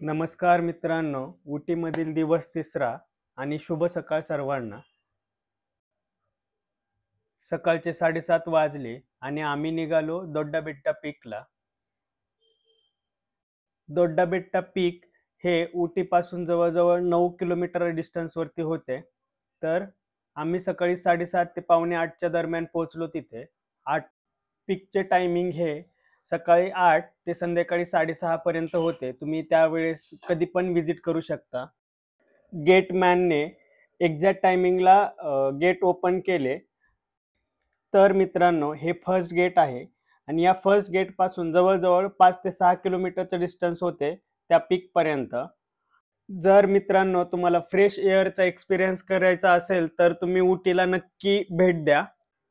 नमस्कार मित्रांनो, उटीमधील दिवस तिसरा आणि शुभ सकाळ सर्वांना. सकाळचे 7:30 वाजले आणि आम्ही निघालो दोड्डाबेट्टा पीकला. दोड्डाबेट्टा पीक हे उटीपासून जवळजवळ 9 किलोमीटर डिस्टन्सवरती होते. तर आम्ही सकाळी 7:30 ते पावणे 8च्या दरम्यान पोहोचलो तिथे. पीकचे टायमिंग हे सकाळी 8 ते संध्याकाळी 6:30 पर्यंत होते. तुम्ही त्यावेळेस कधी पण विजिट करू शकता. गेटमॅनने एक्झॅक्ट टायमिंगला गेट ओपन केले. तर मित्रांनो, हे फर्स्ट गेट आहे आणि या फर्स्ट गेट पासून जवळजवळ 5 ते 6 किलोमीटरचं डिस्टन्स होते त्या पीक पर्यंत. जर मित्रांनो तुम्हाला फ्रेश एअरचा एक्सपिरियन्स करायचा असेल तर तुम्ही उटीला नक्की भेट द्या.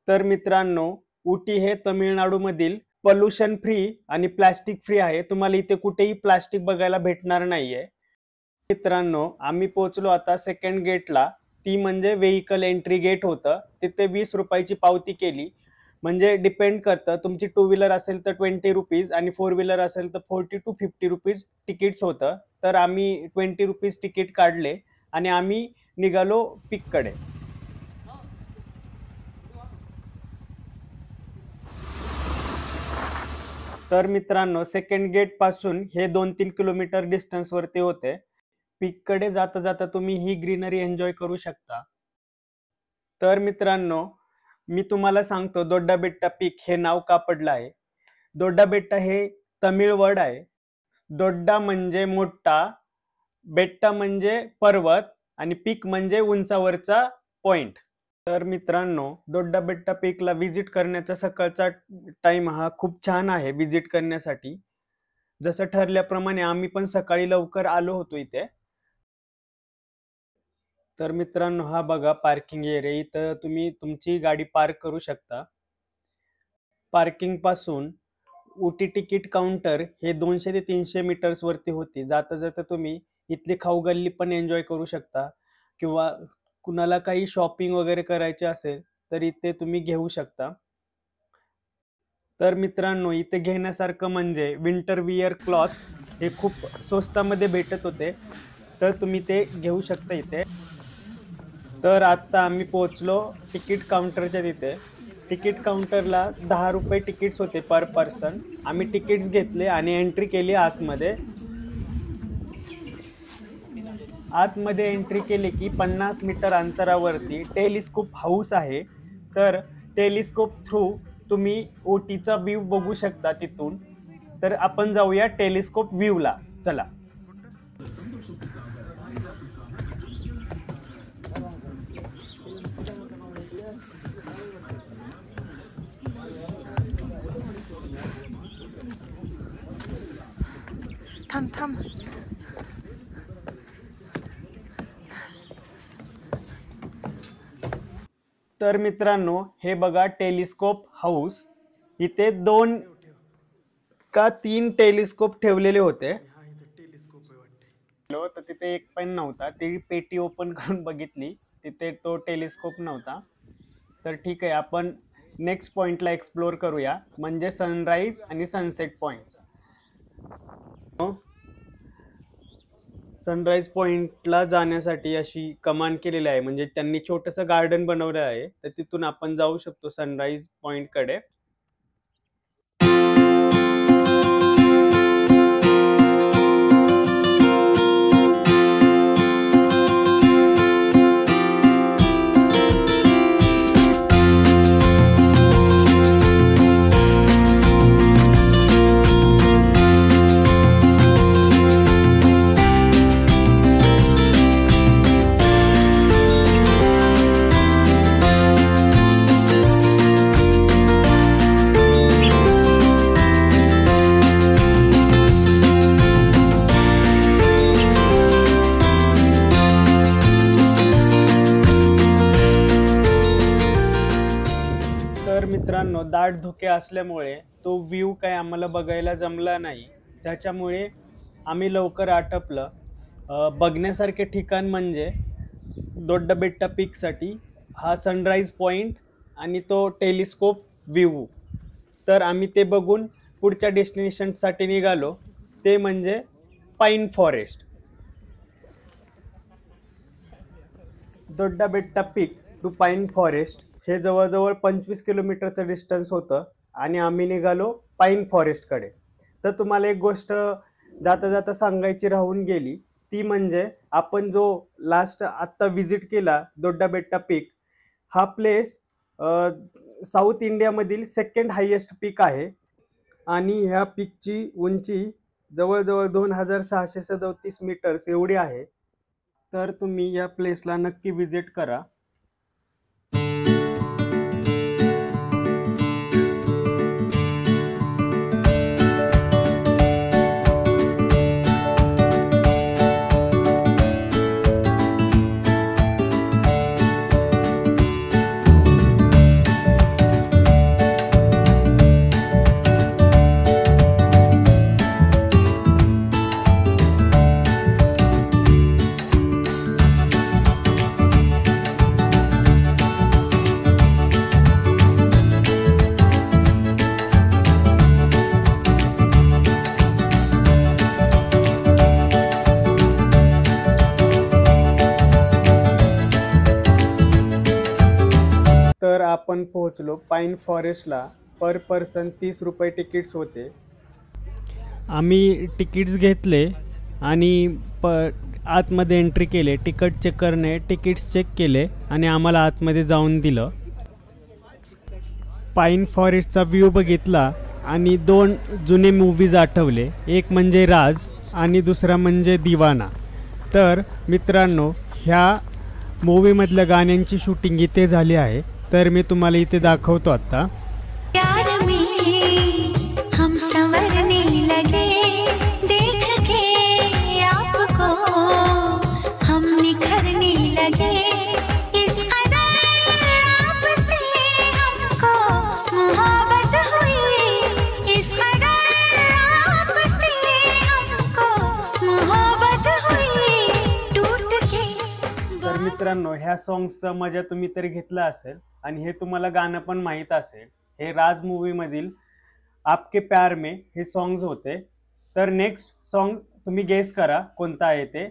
तर मित्रांनो, उटी हे तमिळनाडूमधील पोल्युशन फ्री आणि प्लास्टिक फ्री आहे. तुम्हाला इथे कुठेही प्लास्टिक बघायला भेटणार नाहीये. मित्रांनो, आम्ही पोहोचलो आता सेकंड गेटला. ती म्हणजे व्हेइकल एंट्री गेट होतं. तिथे 20 रुपयाची पावती केली. म्हणजे डिपेंड करतं, तुमची 2 व्हीलर असेल तर 20 रुपीज आणि 4 व्हीलर असेल तर 40 to 50 रुपीज तिकीट्स होतं. तर आम्ही 20 रुपीज तिकीट काढले आणि आम्ही निघालो पीककडे. तर मित्रांनो, सेकंड गेट पासून हे 2-3 किलोमीटर डिस्टन्सवरती होते. पीककडे जाता जाता तुम्ही ही ग्रीनरी एन्जॉय करू शकता. तर मित्रांनो, मी तुम्हाला सांगतो दोड्डाबेट्टा पीक हे नाव का पडलं आहे. दोड्डाबेट्टा हे तमिळ वर्ड आहे. दोड्डा म्हणजे मोठा, बेट्टा म्हणजे पर्वत आणि पीक म्हणजे उंचावरचा पॉइंट. तर मित्रांनो, दोड्डाबेट्टा पीकला विजिट करण्याचा सकाळचा टाइम हा खूप छान आहे विजिट करण्यासाठी. जसं ठरल्याप्रमाणे आम्ही पण सकाळी लवकर आलो होतो इथे. तर मित्रांनो, हा बघा पार्किंग एरिया. इथं तुम्ही तुमची गाडी पार्क करू शकता. पार्किंग पासून उटी तिकीट काउंटर हे 200 ते 300 मीटर्स वरती होती. जाता जाता तुम्ही इथली खाऊ गल्ली पण एन्जॉय करू शकता किंवा कुणाला काही शॉपिंग वगैरे करायचे असेल तर इथे तुम्ही घेऊ शकता. तर मित्रांनो, इथे घेण्यासारखं म्हणजे विंटर विअर क्लॉथ हे खूप स्वस्तामध्ये भेटत होते. तर तुम्ही ते घेऊ शकता इथे. तर आता आम्ही पोहोचलो तिकीट काउंटरच्या तिथे. तिकीट काउंटरला 10 रुपये तिकीट्स होते पर पर्सन. आम्ही तिकीट्स घेतले आणि एंट्री केली आतमध्ये. आतमध्ये एंट्री केली की 50 मीटर अंतरावरती टेलिस्कोप हाऊस आहे. तर टेलिस्कोप थ्रू तुम्ही ओटीचा व्ह्यू बघू शकता तिथून. तर आपण जाऊया टेलिस्कोप व्ह्यूला. चला. थांब थांब. तर मित्रांनो, हे बघा टेलिस्कोप हाऊस. इथे 2 का 3 टेलिस्कोप ठेवलेले होते. तर तिथे एक पण नव्हता. ती पेटी ओपन करून बघितली, तिथे तो टेलिस्कोप नव्हता. तर ठीक आहे, आपण नेक्स्ट पॉइंटला एक्सप्लोर करूया, म्हणजे सनराईज आणि सनसेट पॉइंट. सनराईज पॉइंटला जाण्यासाठी अशी कमान केलेली आहे, म्हणजे त्यांनी छोटंसं गार्डन बनवलं आहे. तर तिथून आपण जाऊ शकतो सनराईज पॉइंटकडे. तर मित्रांनो, दाट धुके असल्यामुळे तो व्ह्यू काय आम्हाला बघायला जमला नाही. त्याच्यामुळे आम्ही लवकर आटपलं. बघण्यासारखे ठिकाण म्हणजे दोड्डाबेट्टा पीकसाठी हा सनराईज पॉइंट आणि तो टेलिस्कोप व्ह्यू. तर आम्ही ते बघून पुढच्या डेस्टिनेशनसाठी निघालो. ते म्हणजे pine forest. Dodda Betta peak to pine forest हे जवळजवळ 25 किलोमीटरचं डिस्टन्स होतं आणि आम्ही निघालो पाईन फॉरेस्टकडे. तर तुम्हाला एक गोष्ट जाता जाता सांगायची राहून गेली, ती म्हणजे आपण जो लास्ट आत्ता विजिट केला दोड्डा बेट्टा पीक, हा प्लेस साऊथ इंडियामधील सेकंड हायेस्ट पीक आहे आणि ह्या पीकची उंची जवळजवळ 2637 मीटर्स एवढी आहे. तर तुम्ही या प्लेसला नक्की विजिट करा. तर आपण पोहोचलो पाईन फॉरेस्टला. पर पर्सन 30 रुपये तिकीट्स होते. आम्ही तिकीट्स घेतले आणि आतमध्ये एंट्री केले. तिकीट चेकरने तिकीट्स चेक केले आणि आम्हाला आतमध्ये जाऊन दिलं. पाईन फॉरेस्टचा व्ह्यू बघितला आणि 2 जुने मूवीज आठवले. एक म्हणजे राज आणि दुसरा म्हणजे दिवाना. तर मित्रांनो, ह्या मूवीमधल्या गाण्यांची शूटिंग इथे झाली आहे. तर मी तुम्हाला इथे दाखवतो आता. प्यार में हम संवरने लगे, देख के आपको हम निखरने लगे, इस कदर आपसे हमको मोहब्बत हुई, इस कदर आपसे हमको मोहब्बत हुई, टूट के. तर मित्रांनो, ह्या सॉंग्सचा मजा तुम्ही तरी घेतला असेल आणि हे तुम्हाला गाणं पण माहीत असेल. हे राज मूवी मधील आपके प्यार में हे सॉंग्स होते. तर नेक्स्ट सॉन्ग तुम्ही गेस करा कोणता आहे ते.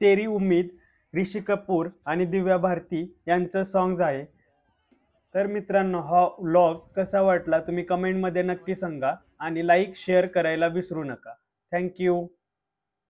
तेरी उम्मीद ऋषी कपूर आणि दिव्या भारती यांचं सॉंग्स आहे. तर मित्रांनो, हा व्लॉग कसा वाटला तुम्ही कमेंटमध्ये नक्की सांगा आणि लाईक शेअर करायला विसरू नका. थँक्यू.